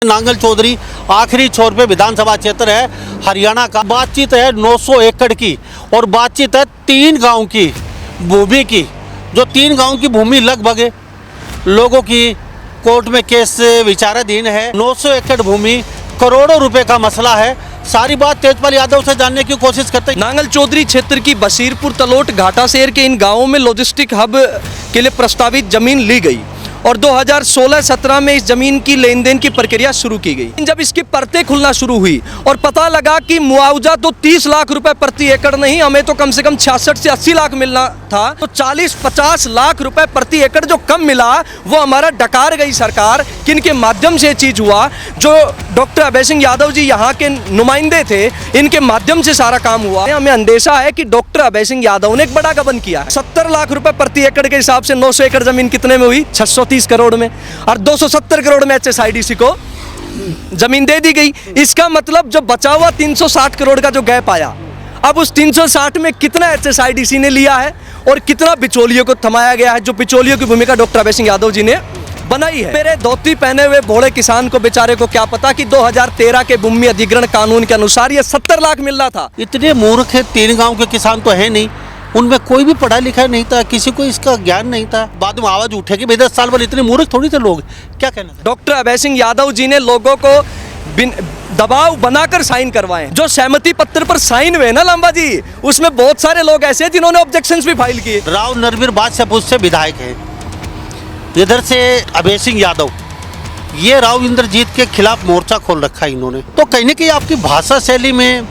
नांगल चौधरी आखिरी छोर पे विधानसभा क्षेत्र है हरियाणा का। बातचीत है 900 एकड़ की और बातचीत है 3 गांव की भूमि की। जो 3 गांव की भूमि लगभग लोगों की कोर्ट में केस विचाराधीन है। 900 एकड़ भूमि करोड़ों रुपए का मसला है। सारी बात तेजपाल यादव से जानने की कोशिश करते हैं। नांगल चौधरी क्षेत्र की बशीरपुर तलोट घाटा शेर के इन गांवों में लॉजिस्टिक हब के लिए प्रस्तावित जमीन ली गई और 2016-17 में इस जमीन की लेन देन की प्रक्रिया शुरू की गई। जब इसकी परतें खुलना शुरू हुई और पता लगा कि मुआवजा तो 30 लाख रुपए प्रति एकड़ नहीं, हमें तो कम से कम 66 से 80 लाख मिलना था, तो 40-50 लाख रुपए प्रति एकड़ जो कम मिला वो हमारा डकार गई सरकार। किनके माध्यम से चीज हुआ? जो डॉक्टर अभय सिंह यादव जी यहाँ के नुमाइंदे थे, इनके माध्यम से सारा काम हुआ। हमें अंदेशा है कि डॉक्टर अभय सिंह यादव ने एक बड़ा गबन किया है। 70 लाख रुपए प्रति एकड़ के हिसाब से 900 एकड़ जमीन कितने में हुई? 630 करोड़ में, और 270 करोड़ में HSIDC को जमीन दे दी गई। इसका मतलब जो बचा हुआ 360 करोड़ का जो गैप आया, अब उस 360 में कितना HSIDC ने लिया है और कितना बिचौलियों को थमाया गया है, जो बिचौलियों की भूमिका डॉक्टर अभय सिंह यादव जी ने बनाई है। मेरे धोती पहने हुए भोले किसान को बेचारे को क्या पता कि 2013 के भूमि अधिग्रहण कानून के अनुसार ये 70 लाख मिल रहा था। इतने मूर्ख है 3 गांव के किसान तो है नहीं, उनमें कोई भी पढ़ा लिखा नहीं था, किसी को इसका ज्ञान नहीं था। बाद में आवाज उठेगी भाई 10 साल बाद इतने मूर्ख थोड़ी थे लोग। क्या कहना है? डॉक्टर अभय सिंह यादव जी ने लोगों को दबाव बनाकर साइन करवाए। जो सहमति पत्र पर साइन हुए ना लांबा जी, उसमें बहुत सारे लोग ऐसे जिन्होंने ऑब्जेक्शंस भी फाइल किए। राव नरवीर बादशाहपुर से विधायक है, इधर से अभय सिंह यादव, ये राव इंद्रजीत के खिलाफ मोर्चा खोल रखा है इन्होंने। तो कहीं ना कहीं आपकी भाषा शैली में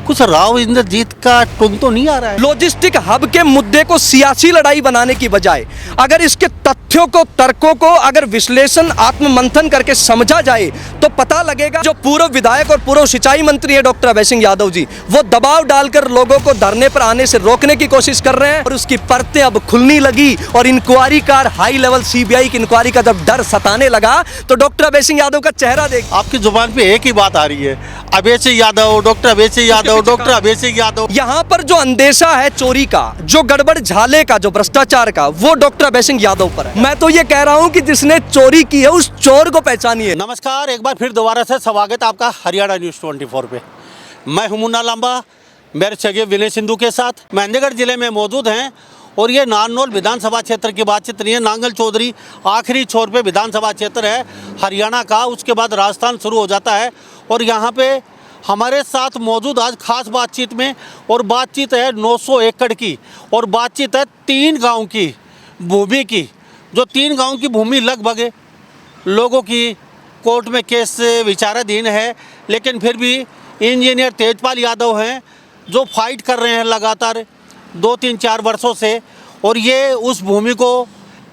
कुछ राव इंद्रजीत का टोन तो नहीं आ रहा है। लॉजिस्टिक हब के मुद्दे को सियासी लड़ाई बनाने की बजाय अगर इसके तथ्यों को, तर्कों को अगर विश्लेषण, आत्ममंथन करके समझा जाए तो पता लगेगा। जो पूर्व विधायक और पूर्व सिंचाई मंत्री है डॉक्टर अभय सिंह यादव जी, वो दबाव डालकर लोगों को धरने पर आने से रोकने की कोशिश कर रहे हैं और उसकी परतें अब खुलनी लगी और इंक्वायरी का, हाई लेवल CBI की इंक्वायरी का जब डर सताने लगा तो डॉक्टर अभय सिंह यादव का चेहरा देख। आपकी जुबान पे एक ही बात आ रही है, अभय सिंह यादव, डॉक्टर अभय सिंह यादव, डॉक्टर अभय सिंह यादव। यहाँ पर जो अंदेशा है चोरी का, जो गड़बड़ झाले का, जो भ्रष्टाचार का, वो डॉक्टर अभय सिंह यादव पर है। मैं तो ये कह रहा हूँ कि जिसने चोरी की है उस चोर को पहचानिए। नमस्कार, एक बार फिर दोबारा से स्वागत है आपका हरियाणा न्यूज़ 24 पे। मैं हूं मुन्ना लांबा, मेरे सगे विनय सिंधु के साथ महेंद्रगढ़ जिले में मौजूद हैं और ये नारनौल विधानसभा क्षेत्र की बातचीत नहीं है। नांगल चौधरी आखिरी छोर पे विधानसभा क्षेत्र है हरियाणा का, उसके बाद राजस्थान शुरू हो जाता है। और यहाँ पे हमारे साथ मौजूद आज खास बातचीत में, और बातचीत है 900 एकड़ की और बातचीत है 3 गांव की भूमि की। जो 3 गांव की भूमि लगभग लोगों की कोर्ट में केस विचाराधीन है, लेकिन फिर भी इंजीनियर तेजपाल यादव हैं जो फाइट कर रहे हैं लगातार 2-3-4 वर्षों से। और ये उस भूमि को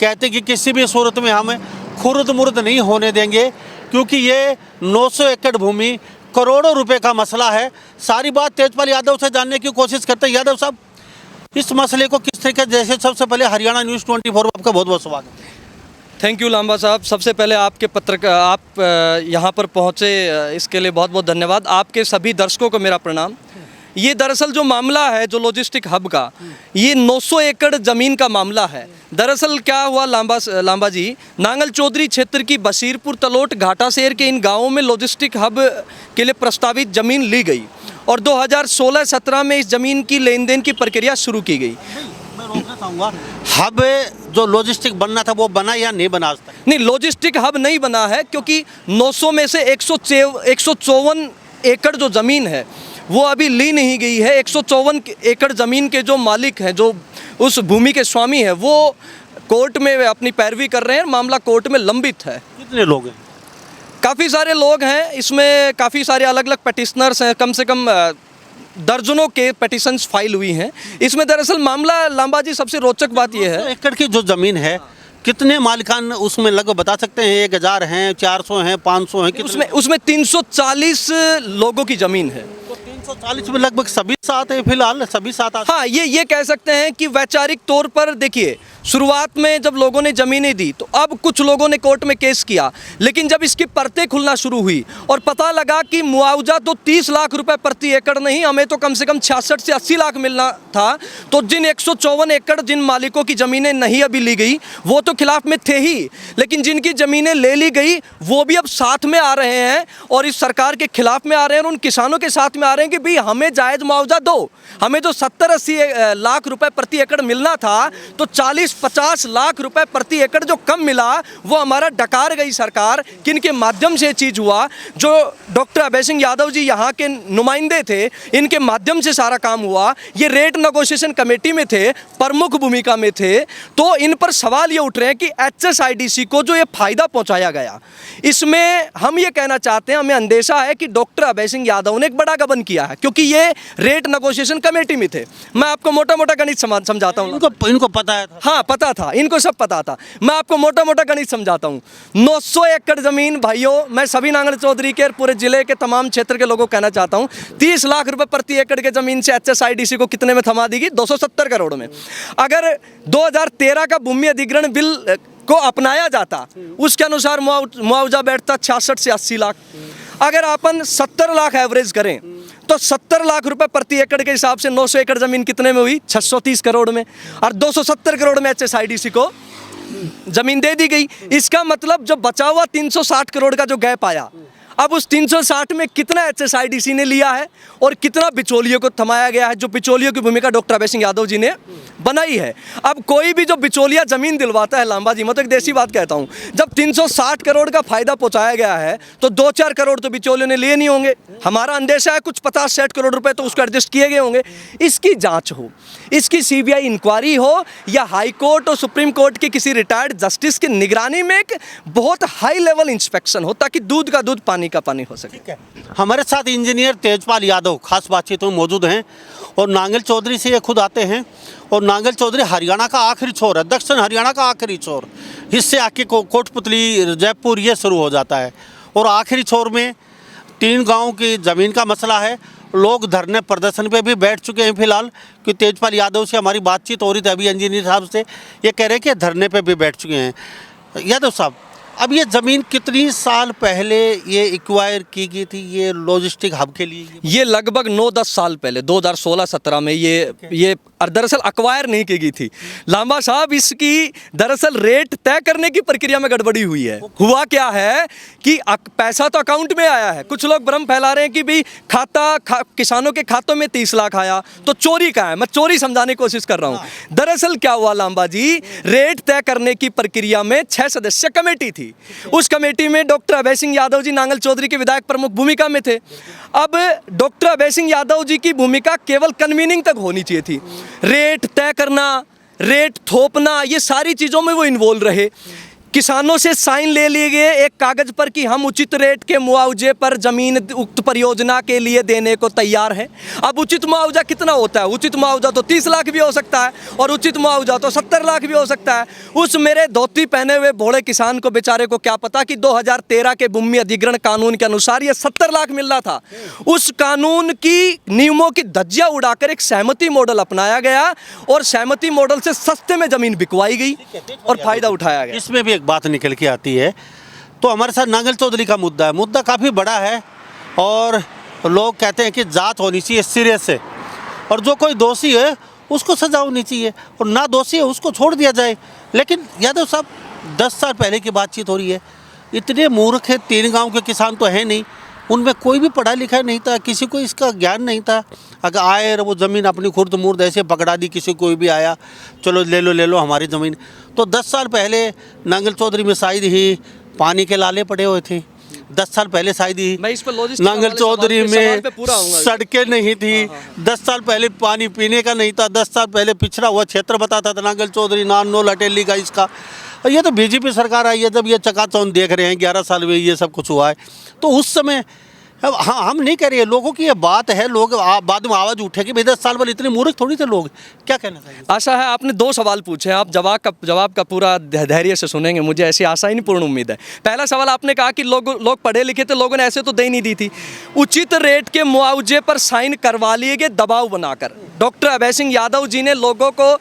कहते कि किसी भी सूरत में हम खुर्द मुर्द नहीं होने देंगे, क्योंकि ये 900 एकड़ भूमि करोड़ों रुपए का मसला है। सारी बात तेजपाल यादव से जानने की कोशिश करते हैं। यादव साहब, इस मसले को किस तरीके, जैसे सबसे पहले हरियाणा न्यूज़ 24 आपका बहुत बहुत स्वागत है। थैंक यू लांबा साहब। सबसे पहले आपके आप यहाँ पर पहुँचे इसके लिए बहुत बहुत धन्यवाद। आपके सभी दर्शकों को मेरा प्रणाम। ये दरअसल जो मामला है, जो लॉजिस्टिक हब का, ये 900 एकड़ ज़मीन का मामला है। दरअसल क्या हुआ लांबा जी, नांगल चौधरी क्षेत्र की बशीरपुर तलोट घाटा शेर के इन गांवों में लॉजिस्टिक हब के लिए प्रस्तावित ज़मीन ली गई और 2016-17 में इस ज़मीन की लेन देन की प्रक्रिया शुरू की गई। मैं रोकना चाहूँगा, हब जो लॉजिस्टिक बनना था वो बना या नहीं बना? नहीं, लॉजिस्टिक हब नहीं बना है, क्योंकि 900 में से 154 एकड़ जो ज़मीन है वो अभी ली नहीं गई है। 154 एकड़ ज़मीन के जो मालिक हैं, जो उस भूमि के स्वामी हैं, वो कोर्ट में अपनी पैरवी कर रहे हैं। मामला कोर्ट में लंबित है। कितने लोग हैं? काफ़ी सारे लोग हैं इसमें, काफ़ी सारे अलग अलग पेटिशनर्स हैं, कम से कम दर्जनों के पेटिशन्स फाइल हुई हैं इसमें। दरअसल मामला लांबा जी, सबसे रोचक बात यह है, एकड़ की जो ज़मीन है कितने मालिकान उसमें लगभग बता सकते हैं? 1000 हैं, 400 हैं, 500 हैं? उसमें 340 लोगों की ज़मीन है। तो 340 में लगभग सभी साथ हैं फिलहाल, सभी साथ? हाँ, ये कह सकते हैं कि वैचारिक तौर पर देखिए, शुरुआत में जब लोगों ने ज़मीनें दी तो अब कुछ लोगों ने कोर्ट में केस किया, लेकिन जब इसकी परतें खुलना शुरू हुई और पता लगा कि मुआवजा तो 30 लाख रुपए प्रति एकड़ नहीं, हमें तो कम से कम 66 से 80 लाख मिलना था, तो जिन 154 एकड़ जिन मालिकों की ज़मीनें नहीं अभी ली गई वो तो खिलाफ में थे ही, लेकिन जिनकी ज़मीनें ले ली गई वो भी अब साथ में आ रहे हैं और इस सरकार के खिलाफ में आ रहे हैं और उन किसानों के साथ में आ रहे हैं कि भाई हमें जायज़ मुआवजा दो। हमें जो 70-80 लाख रुपए प्रति एकड़ मिलना था तो 40-50 लाख रुपए प्रति एकड़ जो कम मिला वो हमारा डकार गई सरकार। किनके माध्यम से ये चीज़ हुआ? जो डॉक्टर अभय सिंह यादव जी यहाँ के नुमाइंदे थे, इनके माध्यम से सारा काम हुआ। ये रेट नेगोशिएशन कमेटी में थे, प्रमुख भूमिका में थे, तो इन पर सवाल ये उठ रहे हैं कि HSIDC को जो ये फायदा पहुँचाया गया, इसमें हम ये कहना चाहते हैं, हमें अंदेशा है कि डॉक्टर अभय सिंह यादव ने एक बड़ा गबन किया है, क्योंकि ये रेट नेगोशिएशन कमेटी में थे। मैं आपको मोटा मोटा गणित समझाता हूँ। इनको पता है? हाँ पता था, इनको सब पता था। मैं आपको मोटा मोटा गणित समझाता हूँ। 900 एकड़ जमीन भाइयों, मैं सभी नांगल चौधरी के पूरे जिले के तमाम क्षेत्र के लोगों को कहना चाहता हूँ, 30 लाख रुपए प्रति एकड़ के जमीन से HSIDC को कितने में थमा दी गई? 270 करोड़ में। अगर 2013 का भूमि अधिग्रहण बिल को अपनाया जाता, उसके अनुसार मुआवजा बैठता 66 से 80 लाख। अगर अपन 70 लाख एवरेज करें तो 70 लाख रुपए प्रति एकड़ के हिसाब से 900 एकड़ जमीन कितने में हुई? 630 करोड़ में, और 270 करोड़ में HSIDC को जमीन दे दी गई। इसका मतलब जो बचा हुआ 360 करोड़ का जो गैप आया, अब उस 360 में कितना HSIDC ने लिया है और कितना बिचौलियों को थमाया गया है, जो बिचौलियों की भूमिका डॉक्टर अभय सिंह यादव जी ने बनाई है। अब कोई भी जो बिचौलिया ज़मीन दिलवाता है लांबा जी, मैं तो एक देसी बात कहता हूँ, जब 360 करोड़ का फायदा पहुँचाया गया है तो 2-4 करोड़ तो बिचौलियों ने लिए नहीं होंगे। हमारा अंदेशा है कुछ 50-60 करोड़ रुपए तो उसको एडजस्ट किए गए होंगे। इसकी जाँच हो, इसकी CBI इंक्वायरी हो, या हाई कोर्ट और सुप्रीम कोर्ट के किसी रिटायर्ड जस्टिस की निगरानी में एक बहुत हाई लेवल इंस्पेक्शन हो, ताकि दूध का दूध पानी का पानी हो सके। हमारे साथ इंजीनियर तेजपाल यादव खास बातचीत में मौजूद हैं, और नांगल चौधरी से ये खुद आते हैं, और नांगल चौधरी हरियाणा का आखिरी छोर है, दक्षिण हरियाणा का आखिरी छोर, इससे आके कोटपुतली जयपुर ये शुरू हो जाता है, और आखिरी छोर में 3 गाँव की ज़मीन का मसला है। लोग धरने प्रदर्शन पे भी बैठ चुके हैं फिलहाल, कि तेजपाल यादव से हमारी बातचीत हो रही थी अभी इंजीनियर साहब से, ये कह रहे हैं कि धरने पे भी बैठ चुके हैं। यादव साहब, अब ये ज़मीन कितनी साल पहले ये एक्वायर की गई थी ये लॉजिस्टिक हब के लिए? ये लगभग 9-10 साल पहले 2016-17 में ये दरअसल अक्वायर नहीं की गई थी लांबा साहब। इसकी दरअसल रेट तय करने की प्रक्रिया में गड़बड़ी हुई है। हुआ क्या है कि पैसा तो अकाउंट में आया है, कुछ लोग भ्रम फैला रहे हैं कि भाई किसानों के खातों में 30 लाख आया तो चोरी का है। मैं चोरी समझाने की कोशिश कर रहा हूँ। दरअसल क्या हुआ लांबा जी, रेट तय करने की प्रक्रिया में 6 सदस्य कमेटी थी। उस कमेटी में डॉक्टर अभय सिंह यादव जी नांगल चौधरी के विधायक प्रमुख भूमिका में थे। अब डॉक्टर अभय सिंह यादव जी की भूमिका केवल कन्वीनिंग तक होनी चाहिए थी, रेट तय करना, रेट थोपना, ये सारी चीज़ों में वो इन्वॉल्व रहे। किसानों से साइन ले लिए गए एक कागज पर कि हम उचित रेट के मुआवजे पर जमीन उक्त परियोजना के लिए देने को तैयार हैं। अब उचित मुआवजा कितना होता है? उचित मुआवजा तो 30 लाख भी हो सकता है और उचित मुआवजा तो 70 लाख भी हो सकता है। उस मेरे धोती पहने हुए भोले किसान को बेचारे को क्या पता कि 2013 के भूमि अधिग्रहण कानून के अनुसार ये 70 लाख मिल रहा था। उस कानून की नियमों की धज्जियां उड़ाकर एक सहमति मॉडल अपनाया गया और सहमति मॉडल से सस्ते में जमीन बिकवाई गई और फायदा उठाया गया। इसमें भी एक बात निकल के आती है, तो हमारे साथ नांगल चौधरी का मुद्दा है। मुद्दा काफ़ी बड़ा है और लोग कहते हैं कि जांच होनी चाहिए सिरे से, और जो कोई दोषी है उसको सजा होनी चाहिए और ना दोषी है उसको छोड़ दिया जाए। लेकिन यादव साहब, 10 साल पहले की बातचीत हो रही है, इतने मूर्ख है 3 गांव के किसान तो हैं नहीं, उनमें कोई भी पढ़ा लिखा नहीं था, किसी को इसका ज्ञान नहीं था। अगर आए वो ज़मीन अपनी खुर्द मुर्द ऐसे पकड़ा दी, किसी कोई भी आया चलो ले लो हमारी ज़मीन। तो 10 साल पहले नांगल चौधरी में शायद ही पानी के लाले पड़े हुए थे। 10 साल पहले शायद ही नांगल चौधरी में सड़कें नहीं थी। 10 साल पहले पानी पीने का नहीं था। 10 साल पहले पिछड़ा हुआ क्षेत्र बताता था नांगल चौधरी, नारनौल, अटेली का इसका। ये तो बीजेपी सरकार आई है, जब ये चकाचौंध देख रहे हैं 11 साल में ये सब कुछ हुआ है, तो उस समय हाँ, हम नहीं कह रहे, लोगों की ये बात है, लोग बाद में आवाज़ उठे कि भाई 10 साल पहले इतने मूर्ख थोड़ी थे लोग। क्या कहना चाहिए? आशा है आपने 2 सवाल पूछे हैं, आप जवाब का पूरा धैर्य से सुनेंगे, मुझे ऐसी आशा ही नहीं, पूर्ण उम्मीद है। पहला सवाल आपने कहा कि लोग पढ़े लिखे थे, लोगों ने ऐसे तो दे नहीं दी थी। उचित रेट के मुआवजे पर साइन करवा लिए गए दबाव बनाकर। डॉक्टर अभय सिंह यादव जी ने लोगों को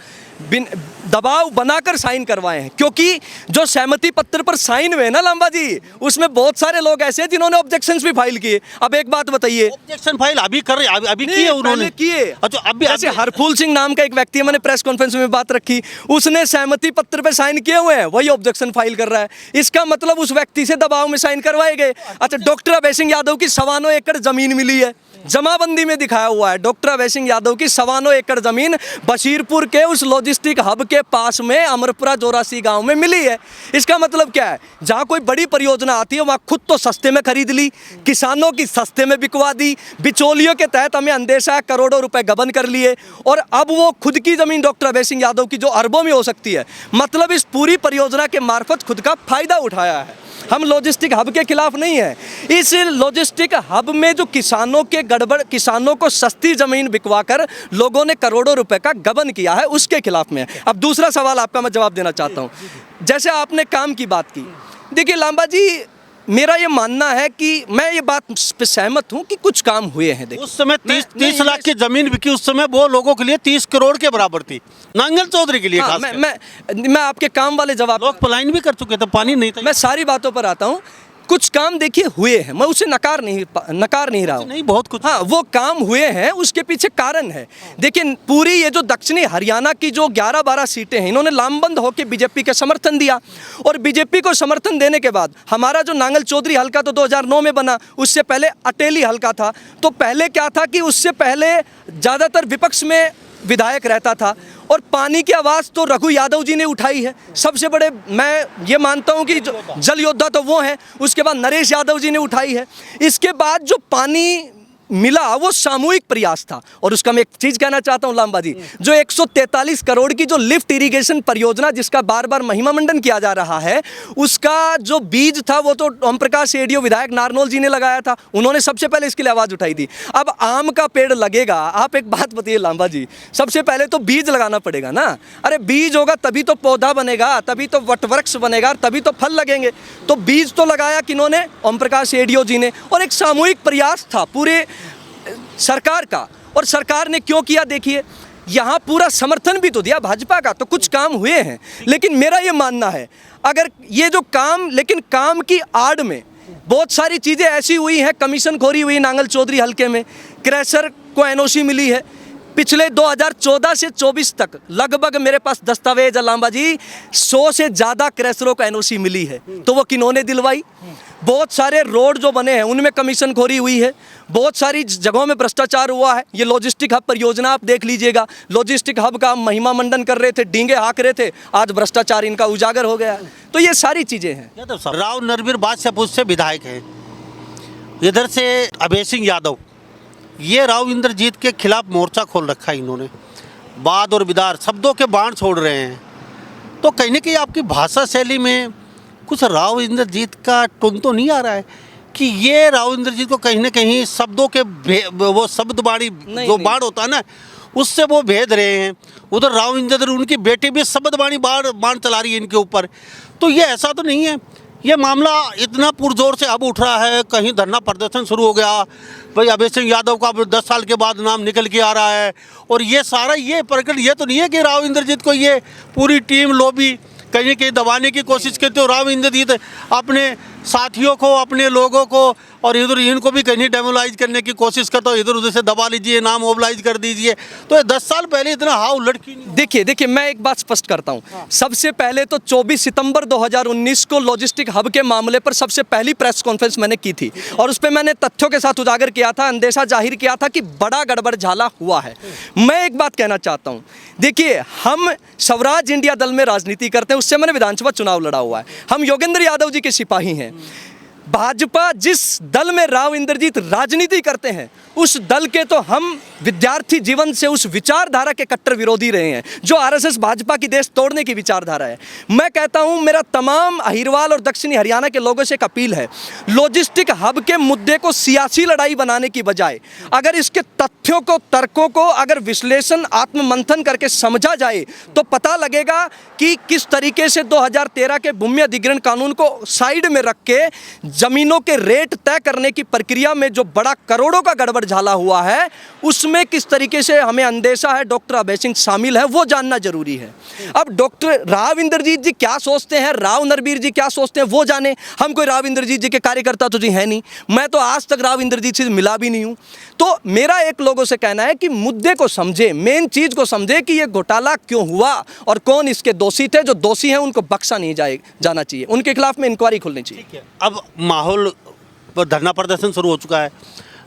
दबाव बनाकर साइन करवाए हैं, क्योंकि जो सहमति पत्र पर साइन हुए ना लांबा जी, उसमें बहुत सारे लोग ऐसे हैं जिन्होंने ऑब्जेक्शंस भी फाइल किए। अब एक बात बताइए, ऑब्जेक्शन फाइल अभी कर रहे, अभी किए उन्होंने किए। अच्छा, अभी जैसे हरफूल सिंह नाम का एक व्यक्ति है, मैंने प्रेस कॉन्फ्रेंस में बात रखी, उसने सहमति पत्र पे साइन किए हुए हैं, वही ऑब्जेक्शन फाइल कर रहा है। इसका मतलब उस व्यक्ति से दबाव में साइन करवाए गए। अच्छा, डॉक्टर अभय सिंह यादव की 9.25 एकड़ जमीन मिली है, जमाबंदी में दिखाया हुआ है। डॉक्टर अभय सिंह यादव की 9.25 एकड़ जमीन बशीरपुर के उस लॉजिस्टिक हब के पास में अमरपुरा जोरासी गांव में मिली है। इसका मतलब क्या है, जहां कोई बड़ी परियोजना आती है वहां खुद तो सस्ते में खरीद ली, किसानों की सस्ते में बिकवा दी, बिचौलियों के तहत हमें अंदेशा करोड़ों रुपए गबन कर लिए, और अब वो खुद की जमीन डॉक्टर अभय सिंह यादव की जो अरबों में हो सकती है, मतलब इस पूरी परियोजना के मार्फत खुद का फायदा उठाया है। हम लॉजिस्टिक हब के खिलाफ नहीं है। इस लॉजिस्टिक हब में जो किसानों के गड़बड़, किसानों को सस्ती जमीन बिकवाकर लोगों ने करोड़ों रुपए का गबन किया है, उसके खिलाफ में है। अब दूसरा सवाल आपका मैं जवाब देना चाहता हूं। जैसे आपने काम की बात की, देखिए लांबा जी, मेरा ये मानना है कि मैं ये बात पे सहमत हूँ कि कुछ काम हुए हैं। देखिए उस समय 30 लाख की जमीन बिकी, उस समय वो लोगों के लिए 30 करोड़ के बराबर थी, नांगल चौधरी के लिए। हाँ, मैं आपके काम वाले जवाब, लोग पलायन भी कर चुके थे, पानी नहीं था। मैं सारी बातों पर आता हूँ। कुछ काम देखिए हुए हैं, मैं उसे नकार नहीं रहा हूँ। नहीं, बहुत कुछ, हाँ, वो काम हुए हैं, उसके पीछे कारण है। देखिए पूरी ये जो दक्षिणी हरियाणा की जो 11-12 सीटें हैं, इन्होंने लामबंद होकर बीजेपी के समर्थन दिया, और बीजेपी को समर्थन देने के बाद हमारा जो नांगल चौधरी हल्का तो 2009 में बना, उससे पहले अटेली हल्का था। तो पहले क्या था कि उससे पहले ज़्यादातर विपक्ष में विधायक रहता था, और पानी की आवाज़ तो रघु यादव जी ने उठाई है। सबसे बड़े मैं ये मानता हूँ कि जल योद्धा तो वो हैं, उसके बाद नरेश यादव जी ने उठाई है। इसके बाद जो पानी मिला वो सामूहिक प्रयास था। और उसका मैं एक चीज़ कहना चाहता हूँ लांबा जी, जो 143 करोड़ की जो लिफ्ट इरिगेशन परियोजना जिसका बार बार महिमा मंडन किया जा रहा है, उसका जो बीज था वो तो ओम प्रकाश एडीओ विधायक नारनौल जी ने लगाया था, उन्होंने सबसे पहले इसके लिए आवाज़ उठाई थी। अब आम का पेड़ लगेगा, आप एक बात बताइए लांबा जी, सबसे पहले तो बीज लगाना पड़ेगा ना। अरे बीज होगा तभी तो पौधा बनेगा, तभी तो वटवृक्ष बनेगा, तभी तो फल लगेंगे। तो बीज तो लगाया किन्होंने? ओम प्रकाश एडीओ जी ने। और एक सामूहिक प्रयास था पूरे सरकार का, और सरकार ने क्यों किया? देखिए यहाँ पूरा समर्थन भी तो दिया भाजपा का, तो कुछ काम हुए हैं। लेकिन मेरा ये मानना है, अगर ये जो काम, लेकिन काम की आड़ में बहुत सारी चीज़ें ऐसी हुई हैं, कमीशन खोरी हुई नांगल चौधरी हल्के में, क्रैशर को एनओसी मिली है। पिछले 2014 से 24 तक लगभग मेरे पास दस्तावेज लांबा जी 100 से ज़्यादा क्रैशरों को एनओसी मिली है। तो वो किन्होंने दिलवाई? बहुत सारे रोड जो बने हैं उनमें कमीशन खोरी हुई है, बहुत सारी जगहों में भ्रष्टाचार हुआ है। ये लॉजिस्टिक हब परियोजना आप देख लीजिएगा, लॉजिस्टिक हब का महिमा मंडन कर रहे थे, डींगे हाँक रहे थे, आज भ्रष्टाचार इनका उजागर हो गया है। तो ये सारी चीज़ें हैं। राव नरवीर बादशाहपुर से विधायक हैं, इधर से अभय सिंह यादव, ये राव इंद्रजीत के खिलाफ मोर्चा खोल रखा है इन्होंने, वाद और विदार शब्दों के बाण छोड़ रहे हैं। तो कहीं ना कहीं आपकी भाषा शैली में कुछ राव इंद्रजीत का टोन तो नहीं आ रहा है कि ये राव इंद्रजीत को कहीं ना कहीं शब्दों के वो शब्दबाणी जो बाण होता है ना, उससे वो भेद रहे हैं। उधर राव इंद्र, उनकी बेटी भी शब्दबाणी बाण चला रही है इनके ऊपर। तो ये ऐसा तो नहीं है, ये मामला इतना पुरजोर से अब उठ रहा है, कहीं धरना प्रदर्शन शुरू हो गया, भाई अभय सिंह यादव का 10 साल के बाद नाम निकल के आ रहा है। और ये सारा ये प्रकरण, ये तो नहीं है कि राव इंद्रजीत को ये पूरी टीम लॉबी कहीं कहीं दबाने की कोशिश करते हो। राव इंद्रजीत अपने साथियों को, अपने लोगों को और इधर इनको भी कहीं डेमोलाइज करने की कोशिश करता हो, इधर उधर से दबा लीजिए, नाम मोबलाइज कर दीजिए। तो ये 10 साल पहले इतना हाउ लड़की नहीं। देखिए मैं एक बात स्पष्ट करता हूँ। सबसे पहले तो 24 सितंबर 2019 को लॉजिस्टिक हब के मामले पर सबसे पहली प्रेस कॉन्फ्रेंस मैंने की थी, और उस पर मैंने तथ्यों के साथ उजागर किया था, अंदेशा जाहिर किया था कि बड़ा गड़बड़ झाला हुआ है। मैं एक बात कहना चाहता हूँ, देखिए हम स्वराज इंडिया दल में राजनीति करते हैं, उससे मैंने विधानसभा चुनाव लड़ा हुआ है। हम योगेंद्र यादव जी के सिपाही हैं। भाजपा जिस दल में राव इंद्रजीत राजनीति करते हैं, उस दल के तो हम विद्यार्थी जीवन से उस विचारधारा के कट्टर विरोधी रहे हैं, जो आरएसएस भाजपा की देश तोड़ने की विचारधारा है। मैं कहता हूं, मेरा तमाम अहिरवाल और दक्षिणी हरियाणा के लोगों से एक अपील है, लॉजिस्टिक हब के मुद्दे को सियासी लड़ाई बनाने की बजाय अगर इसके तथ्यों को, तर्कों को अगर विश्लेषण, आत्ममंथन करके समझा जाए तो पता लगेगा कि किस तरीके से 2013 के भूमि अधिग्रहण कानून को साइड में रख के जमीनों के रेट तय करने की प्रक्रिया में जो बड़ा करोड़ों का गड़बड़ झाला हुआ है, उसमें किस तरीके से हमें अंदेशा है डॉक्टर अभय सिंह शामिल है, वो जानना जरूरी है। अब डॉक्टर राव इंद्रजीत जी क्या सोचते हैं, राव नरबीर जी क्या सोचते हैं, वो जाने। हम कोई राव इंद्रजीत जी के कार्यकर्ता तो जी है नहीं, मैं तो आज तक राव इंद्रजीत से मिला भी नहीं हूं। तो मेरा एक लोगों से कहना है कि मुद्दे को समझे, मेन चीज को समझे कि ये घोटाला क्यों हुआ और कौन इसके दोषी थे। जो दोषी हैं उनको बख्शा नहीं जाना चाहिए, उनके खिलाफ में इंक्वायरी खोलनी चाहिए। अब माहौल पर धरना प्रदर्शन शुरू हो चुका है,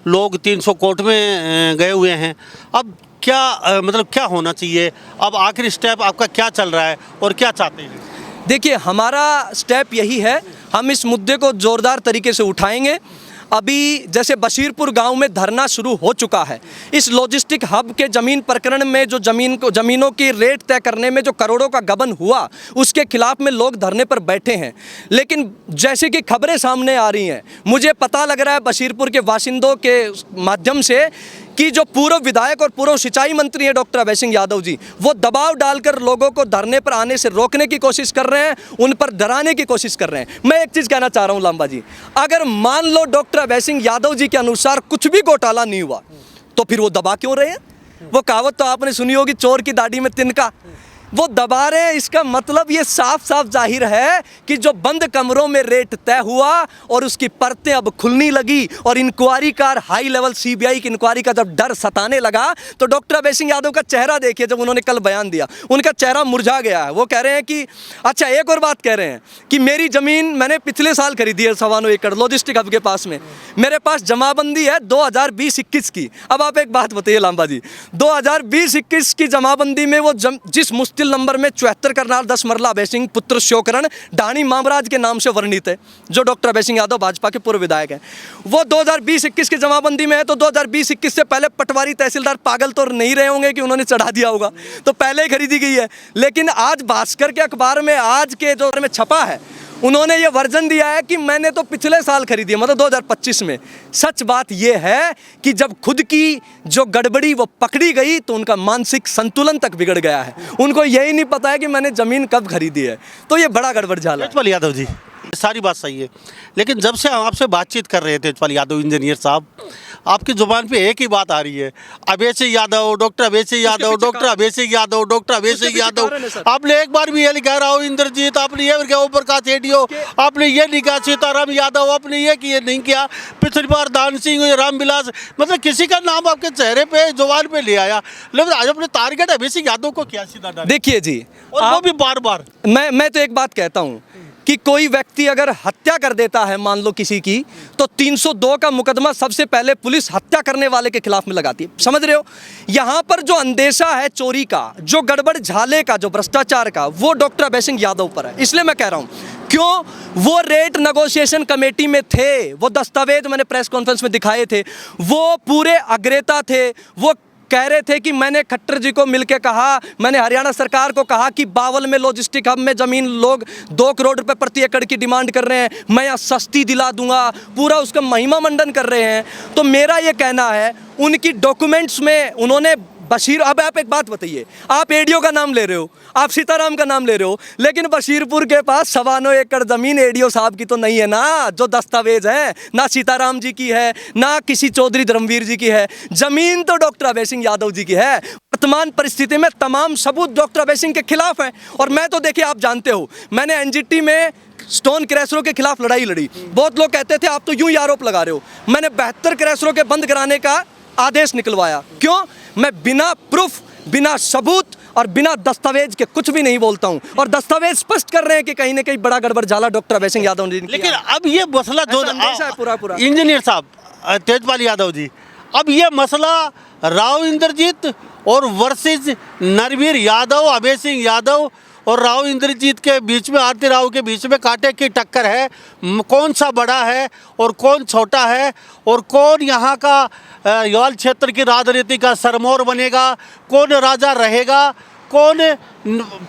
लोग 300 कोर्ट में गए हुए हैं। अब क्या मतलब क्या होना चाहिए, अब आखिरी स्टेप आपका क्या चल रहा है और क्या चाहते हैं? देखिए, हमारा स्टेप यही है, हम इस मुद्दे को जोरदार तरीके से उठाएंगे। अभी जैसे बशीरपुर गांव में धरना शुरू हो चुका है, इस लॉजिस्टिक हब के ज़मीन प्रकरण में जो ज़मीनों की रेट तय करने में जो करोड़ों का गबन हुआ, उसके खिलाफ में लोग धरने पर बैठे हैं। लेकिन जैसे कि खबरें सामने आ रही हैं, मुझे पता लग रहा है बशीरपुर के बाशिंदों के माध्यम से कि जो पूर्व विधायक और पूर्व सिंचाई मंत्री हैं डॉक्टर अभय सिंह यादव जी, वो दबाव डालकर लोगों को धरने पर आने से रोकने की कोशिश कर रहे हैं, उन पर डराने की कोशिश कर रहे हैं। मैं एक चीज़ कहना चाह रहा हूं लांबा जी, अगर मान लो डॉक्टर अभय सिंह यादव जी के अनुसार कुछ भी घोटाला नहीं हुआ, तो फिर वो दबा क्यों रहे हैं? वो कहावत तो आपने सुनी होगी, चोर की दाढ़ी में तिनका। वो दबा रहे हैं, इसका मतलब ये साफ साफ जाहिर है कि जो बंद कमरों में रेट तय हुआ और उसकी परतें अब खुलनी लगी और इंक्वायरी कार हाई लेवल सीबीआई की इंक्वायरी का जब डर सताने लगा, तो डॉक्टर अभय सिंह यादव का चेहरा देखिए, जब उन्होंने कल बयान दिया उनका चेहरा मुरझा गया है। वो कह रहे हैं कि अच्छा, एक और बात कह रहे हैं कि मेरी ज़मीन मैंने पिछले साल खरीदी है 9.25 एकड़ लॉजिस्टिक हब के पास में, मेरे पास जमाबंदी है 2020-21 की। अब आप एक बात बताइए लांबा जी, 2020-21 की जमाबंदी में वो जिस मुश्तिल नंबर में 74 करनाल 10 मरला अभय सिंह पुत्र श्योकरण ढाणी मामराज के नाम से वर्णित है, जो डॉक्टर अभय सिंह यादव भाजपा के पूर्व विधायक हैं, वो 2020-21 की जमाबंदी में है। तो 2020-21 से पहले पटवारी तहसीलदार पागल तो नहीं रहे होंगे कि उन्होंने चढ़ा दिया होगा, तो पहले ही खरीदी गई है। लेकिन आज भास्कर के अखबार में आज के जो में छपा है, उन्होंने ये वर्जन दिया है कि मैंने तो पिछले साल खरीदी है, मतलब 2025 में। सच बात ये है कि जब खुद की जो गड़बड़ी वो पकड़ी गई तो उनका मानसिक संतुलन तक बिगड़ गया है। उनको यही नहीं पता है कि मैंने ज़मीन कब खरीदी है, तो ये बड़ा गड़बड़ झाला है। तेजपाल यादव जी, सारी बात सही है, लेकिन जब से हम आपसे बातचीत कर रहे हैं तेजपाल यादव इंजीनियर साहब, आपकी जुबान पे एक ही बात आ रही है, Abhay Singh Yadav, doctor Abhay Singh Yadav, doctor Abhay Singh Yadav, doctor Abhay Singh Yadav. आपने एक बार भी ये लिखा राव इंद्रजीत, आपने ये लिखा ओमप्रकाश हेडियो, आपने ये लिखा सीताराम यादव, आपने ये नहीं किया। पिछली बार दान सिंह, रामविलास, मतलब किसी का नाम आपके चेहरे पे जुबान पे ले आया, लेकिन आज अपने टारगेट अभय सिंह यादव को क्या सीधा डाला? देखिए जी, और वो भी बार बार मैं तो एक बात कहता हूँ कि कोई व्यक्ति अगर हत्या कर देता है मान लो किसी की, तो 302 का मुकदमा सबसे पहले पुलिस हत्या करने वाले के खिलाफ में लगाती है। समझ रहे हो? यहाँ पर जो अंदेशा है चोरी का, जो गड़बड़ झाले का, जो भ्रष्टाचार का, वो डॉक्टर अभय सिंह यादव पर है। इसलिए मैं कह रहा हूँ, क्यों वो रेट नेगोशिएशन कमेटी में थे, वो दस्तावेज मैंने प्रेस कॉन्फ्रेंस में दिखाए थे, वो पूरे अग्रेता थे। वो कह रहे थे कि मैंने खट्टर जी को मिलके कहा, मैंने हरियाणा सरकार को कहा कि बावल में लॉजिस्टिक हब में ज़मीन लोग 2 करोड़ रुपए प्रति एकड़ की डिमांड कर रहे हैं, मैं यहाँ सस्ती दिला दूंगा, पूरा उसका महिमा मंडन कर रहे हैं। तो मेरा ये कहना है, उनकी डॉक्यूमेंट्स में उन्होंने बशीर, अब आप एक बात बताइए, आप एडीओ का नाम ले रहे हो, आप सीताराम का नाम ले रहे हो, लेकिन बशीरपुर के पास 9.25 एकड़ ज़मीन एडीओ साहब की तो नहीं है ना, जो दस्तावेज है ना सीताराम जी की है ना किसी चौधरी धर्मवीर जी की है, ज़मीन तो डॉक्टर अभय सिंह यादव जी की है। वर्तमान परिस्थिति में तमाम सबूत डॉक्टर अभय सिंह के खिलाफ हैं। और मैं तो देखिए, आप जानते हो, मैंने एनजीटी में स्टोन क्रैशरों के खिलाफ लड़ाई लड़ी। बहुत लोग कहते थे आप तो यूं ही आरोप लगा रहे हो, मैंने 72 क्रैशरों के बंद कराने का आदेश निकलवाया। क्यों? मैं बिना प्रूफ, बिना सबूत और बिना दस्तावेज के कुछ भी नहीं बोलता हूं, और दस्तावेज स्पष्ट कर रहे हैं कि कहीं ना कहीं बड़ा गड़बड़ झाला डॉक्टर अभय सिंह यादव ने। लेकिन अब ये मसला जो पूरा इंजीनियर साहब, तेजपाल यादव जी, अब ये मसला राव इंद्रजीत और वर्सेस नरवीर यादव, अभय सिंह यादव और राव इंद्रजीत के बीच में, आरती राव के बीच में कांटे की टक्कर है। कौन सा बड़ा है और कौन छोटा है, और कौन यहाँ का यौल क्षेत्र की राजनीति का सरमौर बनेगा, कौन राजा रहेगा, कौन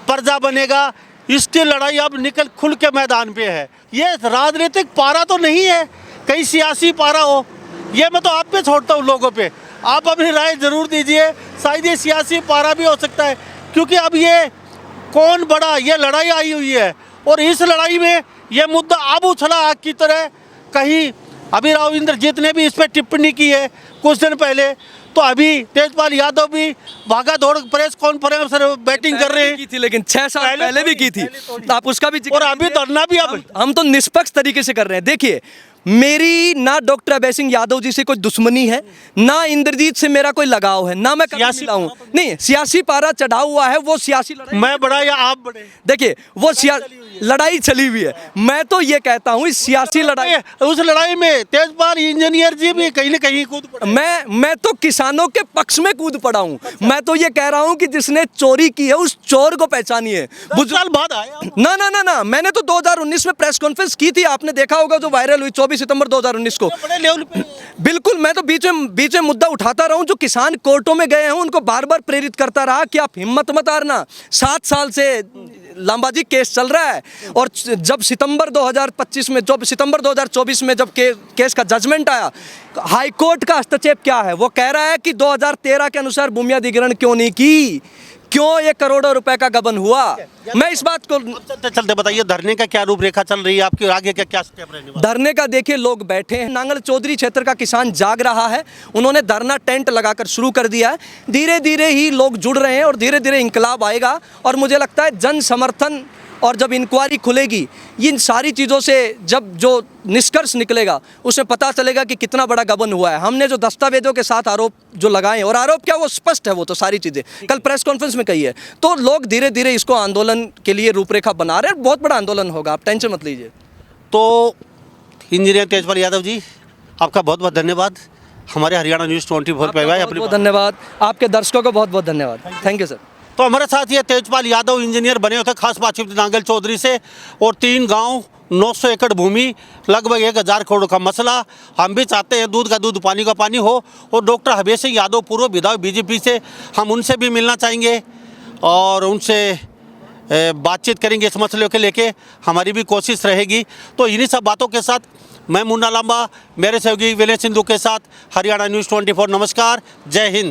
प्रजा बनेगा, इसकी लड़ाई अब निकल खुल के मैदान पे है। ये राजनीतिक पारा तो नहीं है, कहीं सियासी पारा हो, ये मैं तो आप पे छोड़ता हूँ, लोगों पे। आप अपनी राय ज़रूर दीजिए, शायद ये सियासी पारा भी हो सकता है, क्योंकि अब ये कौन बड़ा, ये लड़ाई आई हुई है, और इस लड़ाई में ये मुद्दा अब उछला आग की तरह। कहीं अभी राव इंद्रजीत ने भी इस पर टिप्पणी की है कुछ दिन पहले, तो अभी तेजपाल यादव भी भागा दौड़ प्रेस कॉन्फ्रेंस बैटिंग कर रहे हैं। की थी, लेकिन 6 साल पहले भी की थी, तो आप उसका भी और अभी धरना भी अब हम तो निष्पक्ष तरीके से कर रहे हैं। देखिए, मेरी ना डॉक्टर अभय सिंह यादव जी से कोई दुश्मनी है, ना इंद्रजीत से मेरा कोई लगाव है, ना मैं कभी सियासी मिला हूं। नहीं, सियासी पारा चढ़ा हुआ है, वो सियासी लड़ाई। मैं बड़ा या आप बड़े, देखिए, वो लड़ाई चली हुई है। मैं तो ये कहता हूँ इस सियासी लड़ाई, उस लड़ाई में तेजपाल इंजीनियर जी भी कहीं न कहीं कूद पड़े। मैं तो किसानों के पक्ष में कूद पड़ा हूँ। मैं तो ये कह रहा हूँ कि जिसने चोरी की है उस चोर को पहचानिए। 10 साल बाद आया ना ना ना ना, मैंने तो 2019 में प्रेस कॉन्फ्रेंस की थी, आपने देखा होगा, जो वायरल हुई 24 सितंबर 2019 को। बड़े लेवल पे। बिल्कुल, मैं तो बीच में मुद्दा उठाता रहा हूं। जो किसान कोर्टों में गए हैं उनको बार बार प्रेरित करता रहा कि आप हिम्मत मत हारना। 7 साल से लांबाजी केस चल रहा है, और जब सितंबर 2025 में, जब सितंबर 2024 में जब केस का जजमेंट आया, हाई कोर्ट का हस्तक्षेप क्या है? वो कह रहा है कि 2013 के अनुसार भूमि अधिग्रहण क्यों नहीं की, क्यों ये करोड़ों रुपए का गबन हुआ। मैं इस बात को चलते बताइए, धरने का क्या रूपरेखा चल रही है आपकी, आगे का क्या स्टेप रहने वाला? धरने का देखिए, लोग बैठे हैं। नांगल चौधरी क्षेत्र का किसान जाग रहा है, उन्होंने धरना टेंट लगाकर शुरू कर दिया है। धीरे धीरे ही लोग जुड़ रहे हैं और धीरे धीरे इंकलाब आएगा। और मुझे लगता है जन समर्थन, और जब इंक्वायरी खुलेगी, इन सारी चीज़ों से जब जो निष्कर्ष निकलेगा उसमें पता चलेगा कि कितना बड़ा गबन हुआ है। हमने जो दस्तावेजों के साथ आरोप जो लगाए, और आरोप क्या, वो स्पष्ट है, वो तो सारी चीज़ें कल प्रेस कॉन्फ्रेंस में कही है। तो लोग धीरे धीरे इसको आंदोलन के लिए रूपरेखा बना रहे हैं। बहुत बड़ा आंदोलन होगा, आप टेंशन मत लीजिए। तो इंजीनियर तेजपाल यादव जी, आपका बहुत बहुत धन्यवाद हमारे हरियाणा न्यूज़ 24 पे आए। बहुत धन्यवाद, आपके दर्शकों को बहुत बहुत धन्यवाद। Thank you sir. तो हमारे साथ ये तेजपाल यादव इंजीनियर बने होते, खास बातचीत नांगल चौधरी से। और 3 गांव, 900 एकड़ भूमि, लगभग 1000 करोड़ का मसला। हम भी चाहते हैं दूध का दूध पानी का पानी हो। और डॉक्टर अभय सिंह यादव, पूर्व विधायक बीजेपी से, हम उनसे भी मिलना चाहेंगे और उनसे बातचीत करेंगे इस मसले के लेके, हमारी भी कोशिश रहेगी। तो इन्हीं सब बातों के साथ मैं मुन्ना लांबा, मेरे सहयोगी विनय सिंधु के साथ हरियाणा न्यूज़ 24। नमस्कार, जय हिंद।